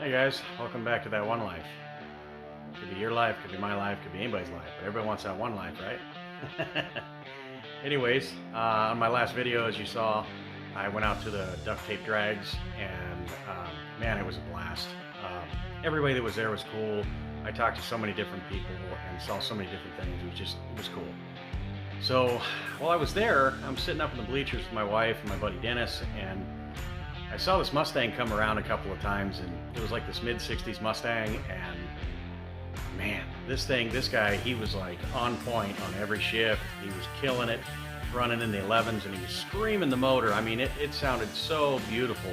Hey guys, welcome back to That One Life. Could be your life, could be my life, could be anybody's life, but everybody wants that one life, right? Anyways, on my last video, as you saw, I went out to the Duct Tape Drags, and man, it was a blast. Everybody that was there was cool. I talked to so many different people and saw so many different things. It was cool. So while I was there, I'm sitting up in the bleachers with my wife and my buddy Dennis, and I saw this Mustang come around a couple of times, and it was like this mid-60s Mustang, and man, this guy, he was like on point on every shift. He was killing it, running in the 11s, and he was screaming the motor. I mean, it sounded so beautiful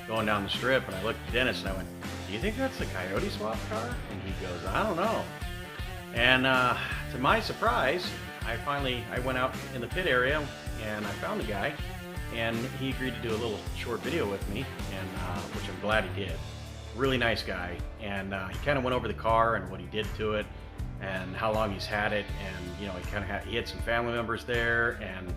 going down the strip, and I looked at Dennis and I went, "Do you think that's the Coyote swap car?" And he goes, "I don't know." And to my surprise, I went out in the pit area and I found the guy, and he agreed to do a little short video with me, and which I'm glad he did. Really nice guy, and he kind of went over the car and what he did to it and how long he's had it, and you know, he had some family members there. And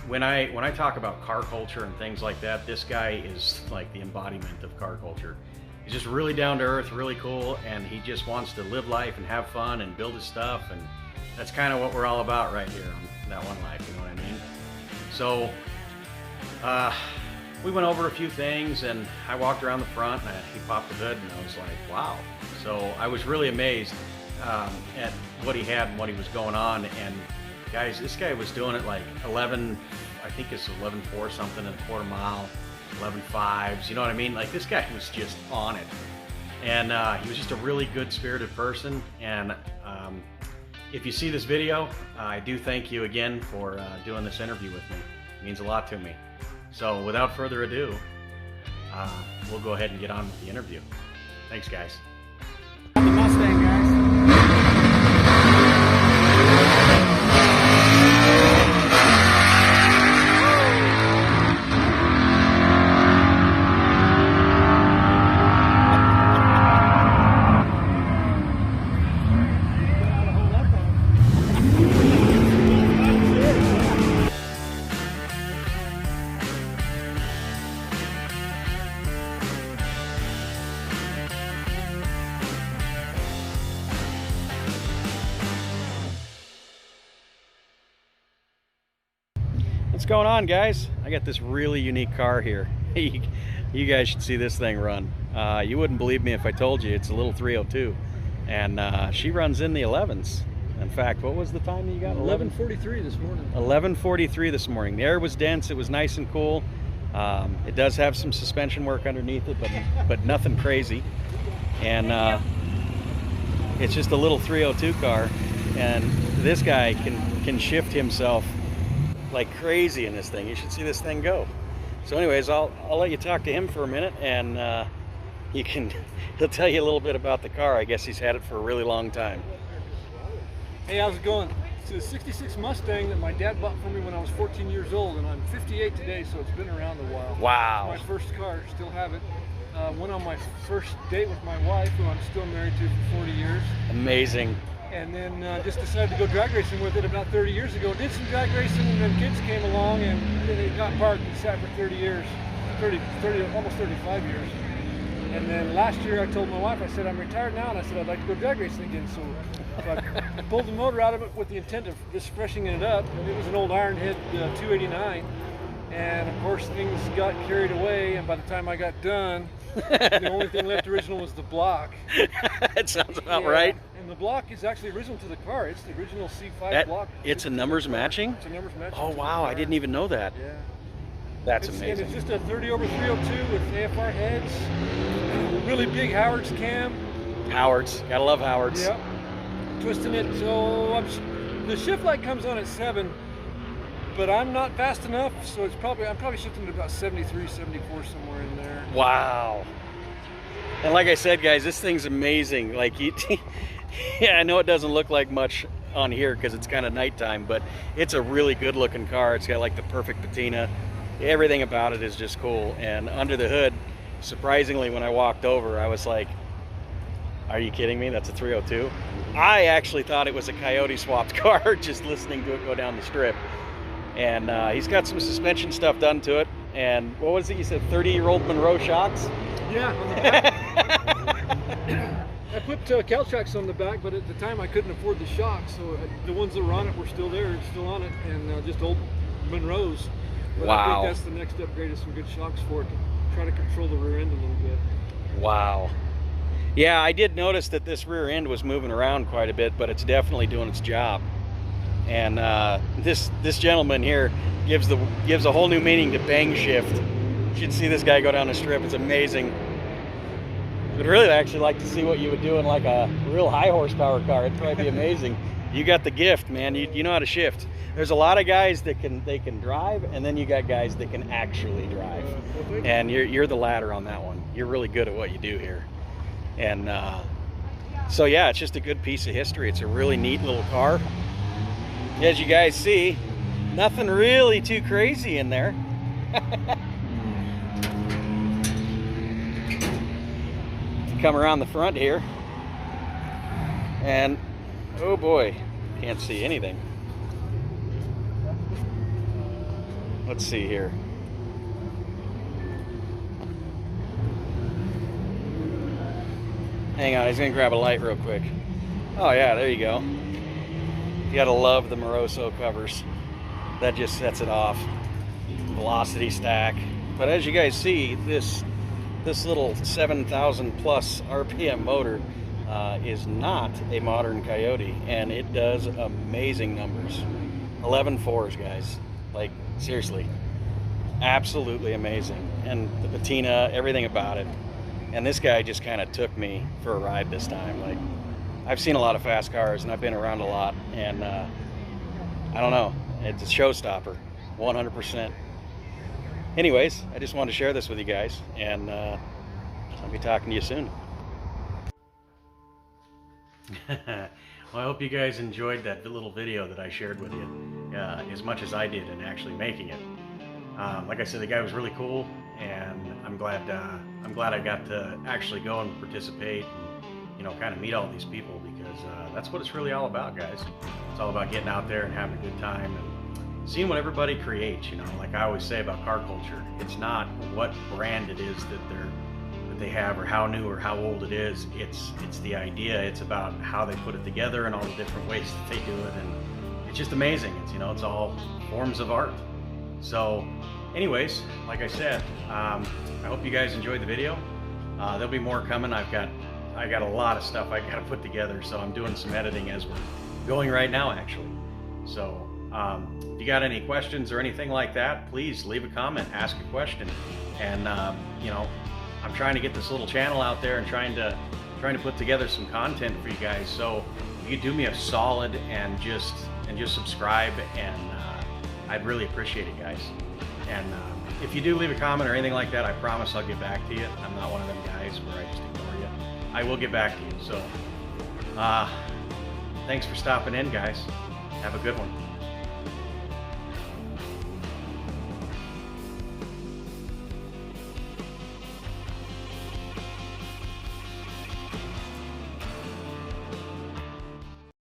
when I talk about car culture and things like that, this guy is like the embodiment of car culture. He's just really down to earth, really cool, and he just wants to live life and have fun and build his stuff, and that's kind of what we're all about right here on That One Life, you know what I mean? So we went over a few things, and I walked around the front, and he popped the hood, and I was like, wow. So I was really amazed at what he had and what he was going on. And guys, this guy was doing it like 11, I think it's 11.4 something in a quarter mile, 11.5s, you know what I mean? Like, this guy was just on it. And he was just a really good spirited person. And if you see this video, I do thank you again for doing this interview with me. It means a lot to me. So without further ado, we'll go ahead and get on with the interview. Thanks, guys. The Mustang, guys. What's going on, guys? I got this really unique car here. You guys should see this thing run. You wouldn't believe me if I told you it's a little 302, and she runs in the 11s. In fact, what was the time that you got? 11:43 this morning. 11:43 this morning. The air was dense. It was nice and cool. It does have some suspension work underneath it, but nothing crazy. And it's just a little 302 car, and this guy can shift himself like crazy in this thing. You should see this thing go. So anyways, I'll let you talk to him for a minute, and he'll tell you a little bit about the car. I guess he's had it for a really long time. Hey, how's it going? It's a 66 Mustang that my dad bought for me when I was 14 years old, and I'm 58 today, so it's been around a while. Wow. It's my first car, still have it. Went on my first date with my wife, who I'm still married to for 40 years. Amazing. And then just decided to go drag racing with it about 30 years ago. Did some drag racing, and then kids came along, and then it got parked and sat for 30 years, almost 35 years. And then last year I told my wife, I said, I'm retired now, and I said I'd like to go drag racing again. So I pulled the motor out of it with the intent of just freshening it up. It was an old Ironhead 289. And of course things got carried away, and by the time I got done, the only thing left original was the block. That sounds about right. And the block is actually original to the car. It's the original C5 block. It's a numbers matching? It's a numbers matching. Oh wow, I didn't even know that. Yeah. That's amazing. And it's just a 30/302 with AFR heads, really big Howard's cam. Howards, gotta love Howards. Yep. Twisting it, so the shift light comes on at 7. But I'm not fast enough, so I'm probably shifting to about 73, 74, somewhere in there. Wow. And like I said, guys, this thing's amazing. Like, yeah, I know it doesn't look like much on here because it's kind of nighttime, but it's a really good looking car. It's got like the perfect patina. Everything about it is just cool. And under the hood, surprisingly, when I walked over, I was like, are you kidding me? That's a 302? I actually thought it was a Coyote swapped car, just listening to it go down the strip. And he's got some suspension stuff done to it. And what was it? You said 30-year-old Monroe shocks? Yeah, on the back. I put Caltracs on the back, but at the time I couldn't afford the shocks, so the ones that were on it were still there, still on it, and just old Monroes. But Wow. I think that's the next upgrade, is some good shocks for it to try to control the rear end a little bit. Wow. Yeah, I did notice that this rear end was moving around quite a bit, but it's definitely doing its job. And this gentleman here gives a whole new meaning to bang shift. You should see this guy go down the strip. It's amazing. I'd really actually like to see what you would do in like a real high horsepower car. It'd probably be amazing. You got the gift, man. You know how to shift. There's a lot of guys that can drive, and then you got guys that can actually drive. And you're the latter on that one. You're really good at what you do here. And so yeah, it's just a good piece of history. It's a really neat little car. As you guys see, nothing really too crazy in there. Come around the front here, and oh boy, can't see anything. Let's see here. Hang on, he's gonna grab a light real quick. Oh yeah, there you go. You gotta love the Moroso covers. That just sets it off. Velocity stack. But as you guys see, this little 7,000 plus RPM motor is not a modern Coyote, and it does amazing numbers. 11.4s, guys. Like, seriously, absolutely amazing. And the patina, everything about it. And this guy just kind of took me for a ride this time. Like, I've seen a lot of fast cars, and I've been around a lot, and I don't know, it's a showstopper, 100%. Anyways, I just wanted to share this with you guys, and I'll be talking to you soon. Well, I hope you guys enjoyed that little video that I shared with you as much as I did in actually making it. Like I said, the guy was really cool, and I'm glad I got to actually go and participate and, you know, kind of meet all these people, because that's what it's really all about, guys. It's all about getting out there and having a good time and seeing what everybody creates. You know, like I always say about car culture, it's not what brand it is that they have, or how new or how old it is. It's the idea. It's about how they put it together and all the different ways that they do it, and it's just amazing. It's, you know, it's all forms of art. So anyways, like I said, I hope you guys enjoyed the video. There'll be more coming. I got a lot of stuff I got to put together, so I'm doing some editing as we're going right now, actually. So if you got any questions or anything like that, please leave a comment, ask a question. And you know, I'm trying to get this little channel out there and trying to put together some content for you guys. So if you could do me a solid and just subscribe, and I'd really appreciate it, guys. And if you do leave a comment or anything like that, I promise I'll get back to you. I'm not one of them guys where I just ignore you. I will get back to you. So thanks for stopping in, guys. Have a good one.